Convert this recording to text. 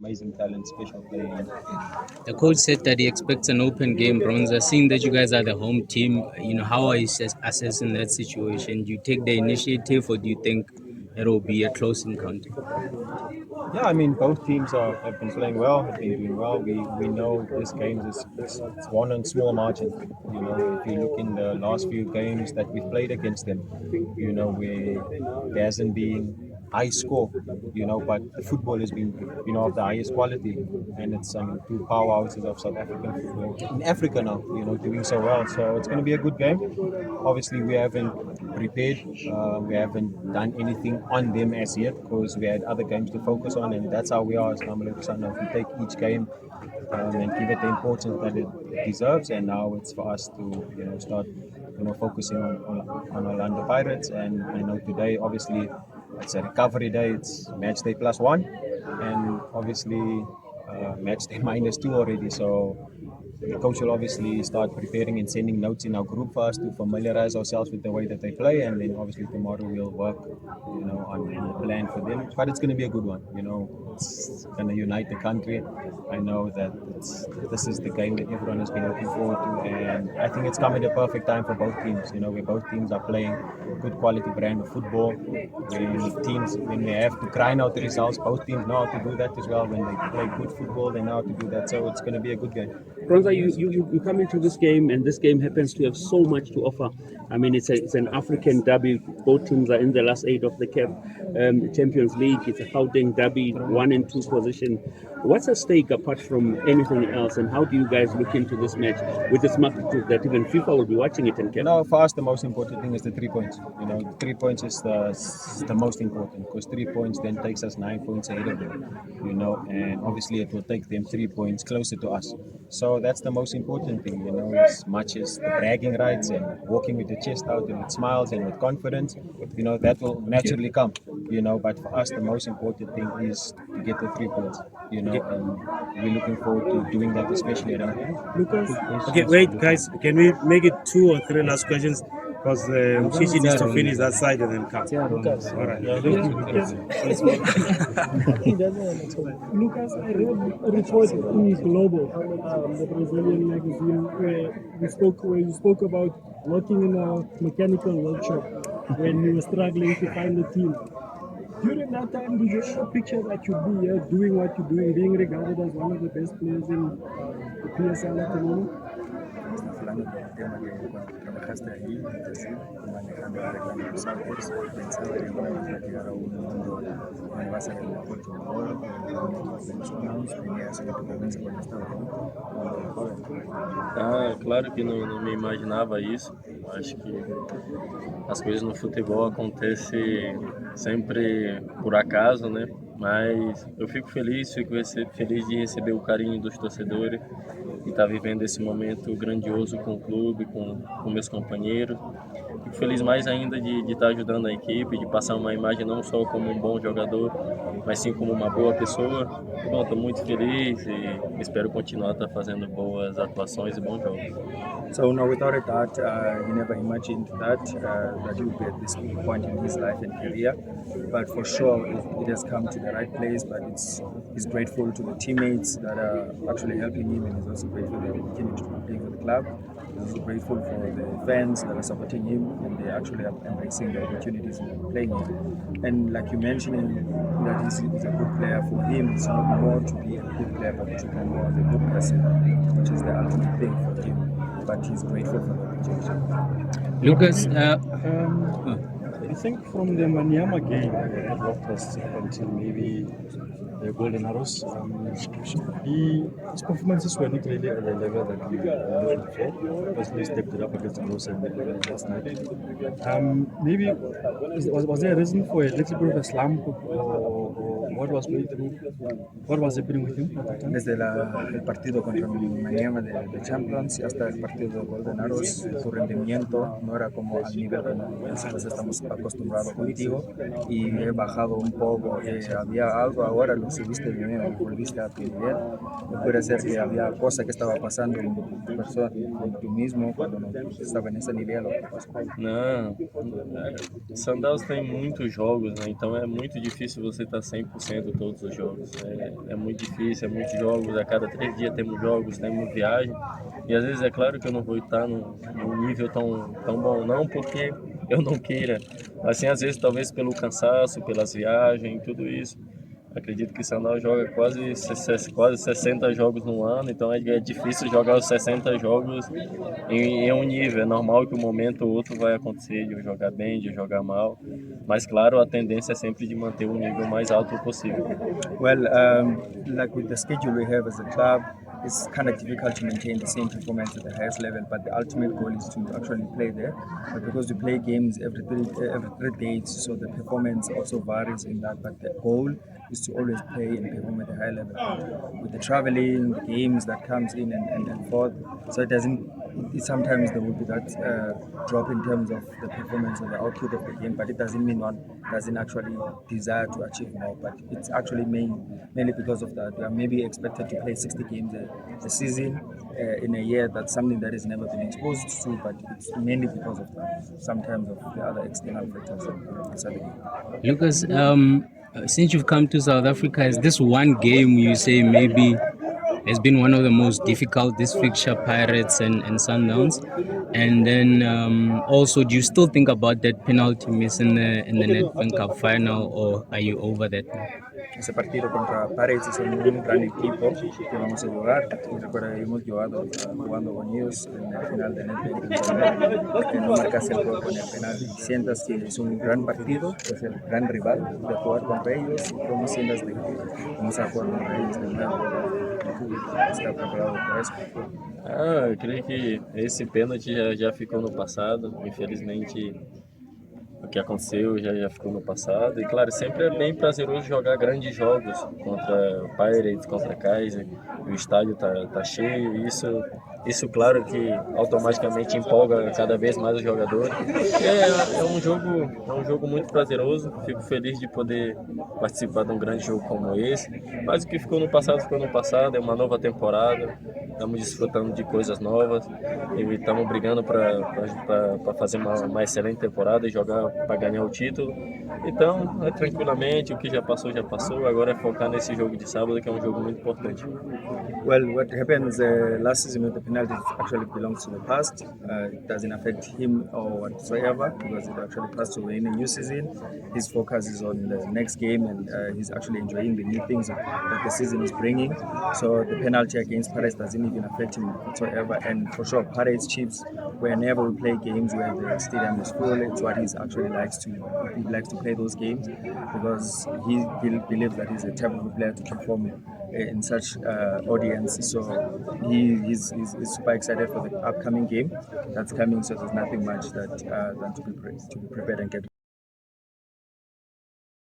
amazing talent, special players. The coach said that he expects an open game, Bronzer. Seeing that you guys are the home team, how are you assessing that situation? Do you take the initiative, or do you think it'll be a close encounter? Yeah, I mean, both teams have been playing well, have been doing well. We know this game is it's won on small margin. If you look in the last few games that we've played against them, where there hasn't been high score, but the football has been, of the highest quality, and it's two powerhouses of South African football in Africa now, doing so well. So it's going to be a good game. Obviously, we haven't prepared, we haven't done anything on them as yet because we had other games to focus on, and that's how we are as Mamelodi Sundowns. We take each game and give it the importance that it deserves, and now it's for us to start focusing on Orlando Pirates. And I know today obviously it's a recovery day, it's match day +1, and obviously match day -2 already. So the coach will obviously start preparing and sending notes in our group for us to familiarize ourselves with the way that they play, and then obviously tomorrow we'll work, on a plan for them. But it's going to be a good one. It's going to unite the country. I know that this is the game that everyone has been looking forward to, and I think it's come at a perfect time for both teams. Where both teams are playing good quality brand of football. When they have to grind out the results, both teams know how to do that as well. When they play good football, they know how to do that. So it's going to be a good game. Bronzer, you come into this game, and this game happens to have so much to offer. I mean, it's an African derby. Both teams are in the last 8 of the Champions League. It's a Gauteng derby, 1 and 2 position. What's at stake apart from anything else, and how do you guys look into this match with this magnitude that even FIFA will be watching it in Cape? No, for us the most important thing is the 3 points. 3 points is the most important, because 3 points then takes us 9 points ahead of them. And obviously it will take them 3 points closer to us. So that's the most important thing. As much as the bragging rights and walking with the chest out and with smiles and with confidence, that will naturally come. But for us the most important thing is to get the 3 points. And we're looking forward to doing that, especially at home. Lucas. Okay, wait, guys. Can we make it 2 or 3 last questions? Because Chichi needs to finish that side and then come. All right. Lucas, I read a report in Global, the Brazilian magazine, where you spoke about working in a mechanical workshop when you were struggling to find a team. During that time, did you ever picture that you'd be here doing what you're doing, being regarded as one of the best players in the PSL at the moment? Hablando del tema que cuando trabajaste allí, manejando, arreglando los autos, pensaba que ibas a llegar a un mundo donde vas a ser el mejor jugador, de los Sundowns, tenía esa tu cabeza cuando estaba joven. Claro que não me imaginava isso. Acho que as coisas no futebol acontecem sempre por acaso, né? Mas eu fico feliz de receber o carinho dos torcedores e estar vivendo esse momento grandioso com o clube, com meus companheiros. Fico feliz mais ainda de estar ajudando a equipe, de passar uma imagem não só como um bom jogador, mas sim como uma boa pessoa. Bom, estou muito feliz e espero continuar fazendo boas atuações e bons jogos. So no, without a doubt, he never imagined that he would be at this point in his life and career. But for sure, it has come to the right place. But he's grateful to the teammates that are actually helping him, and he's also grateful for the opportunity to play for the club. He's also grateful for the fans that are supporting him, and they actually are embracing the opportunities in playing it. And like you mentioned, that he's a good player. For him, it's not more to be a good player, but to be more of a good person, which is the ultimate thing for him. But he's grateful for the opportunity. Lucas, I think from the Maniama game that helped us until maybe the Golden Arrows, his performances were not really at the level that we were looking for, because we stepped it up against the Rose and last night. Maybe was there a reason for a little bit of a slump, or what was going through? What was happening with him? Desde el partido contra Miami de Champions hasta el partido de Golden Arrows, su rendimiento no era como al nivel que nosotros estamos acostumbrados contigo, y he bajado un poco. Había algo, ahora lo subiste de nuevo, volviste a tu nivel. Puede ser que había cosas que estaba pasando con tu persona, con tú mismo, cuando no estaba nesse nível. Não, Sundowns tem muitos jogos, né? Então é muito difícil você estar 100% 100% todos os jogos. É muito difícil, é muitos jogos, a cada 3 dias temos jogos, temos viagem, e às vezes é claro que eu não vou estar num nível tão bom, não porque eu não queira, assim, às vezes talvez pelo cansaço, pelas viagens, tudo isso. Acredito que o Sundowns joga quase 60 jogos no ano, então é difícil jogar os 60 jogos em um nível. É normal que um momento ou outro vai acontecer de eu jogar bem, de eu jogar mal, mas claro, a tendência é sempre de manter o nível mais alto possível. Well, like with the schedule we have as a club, it's kind of difficult to maintain the same performance at the highest level, but the ultimate goal is to actually play there. But because we play games every 3 days, so the performance also varies in that. But the goal is to always play and perform at a high level. With the traveling, the games that comes in and forth, so it doesn't. Sometimes there will be that drop in terms of the performance or the output of the game, but it doesn't mean one doesn't actually desire to achieve more. But it's actually mainly because of that. We are maybe expected to play 60 games a season in a year. That's something that has never been exposed to, but it's mainly because of that. Sometimes of the other external factors outside the game. Lucas, since you've come to South Africa, is this one game you say maybe has been one of the most difficult, this fixture, Pirates and Sundowns? And then also, do you still think about that penalty miss in the Nedbank Cup final, or are you over that now? Ese partido contra Pirates es un gran equipo que vamos a jugar. Y recuerda que hemos jugando con ellos en el final de Nedbank, que no marcas el gol con el penal. Sientas que es un gran partido, es el gran rival de jugar contra ellos. Y cómo sientas de que vamos a jugar contra ellos de nuevo. Está preparado para eso. Eu creio que esse pênalti já ficou no passado, infelizmente. O que aconteceu já ficou no passado. E claro, sempre é bem prazeroso jogar grandes jogos contra Pirates, contra Kaiser. O estádio tá cheio, e isso claro que automaticamente empolga cada vez mais os jogadores. É um jogo muito prazeroso. Fico feliz de poder participar de um grande jogo como esse. Mas o que ficou no passado, é uma nova temporada. Estamos desfrutando de coisas novas e estamos brigando para fazer uma excelente temporada e jogar para ganhar o título. Então, tranquilamente, o que já passou, agora é focar nesse jogo de sábado, que é um jogo muito importante. Well, what happens last season with the penalty actually belongs to the past. It doesn't affect him or whatsoever, because it actually passed away in a new season. His focus is on the next game, and he's actually enjoying the new things that the season is bringing. So the penalty against Pirates doesn't even affect him whatsoever. And for sure, Pirates Chiefs, whenever we play games where the stadium is full, it's what he likes to play those games, because he believes that he's the type of player to perform in such audience. So he's super excited for the upcoming game that's coming. So there's nothing much that than to be prepared and get ready.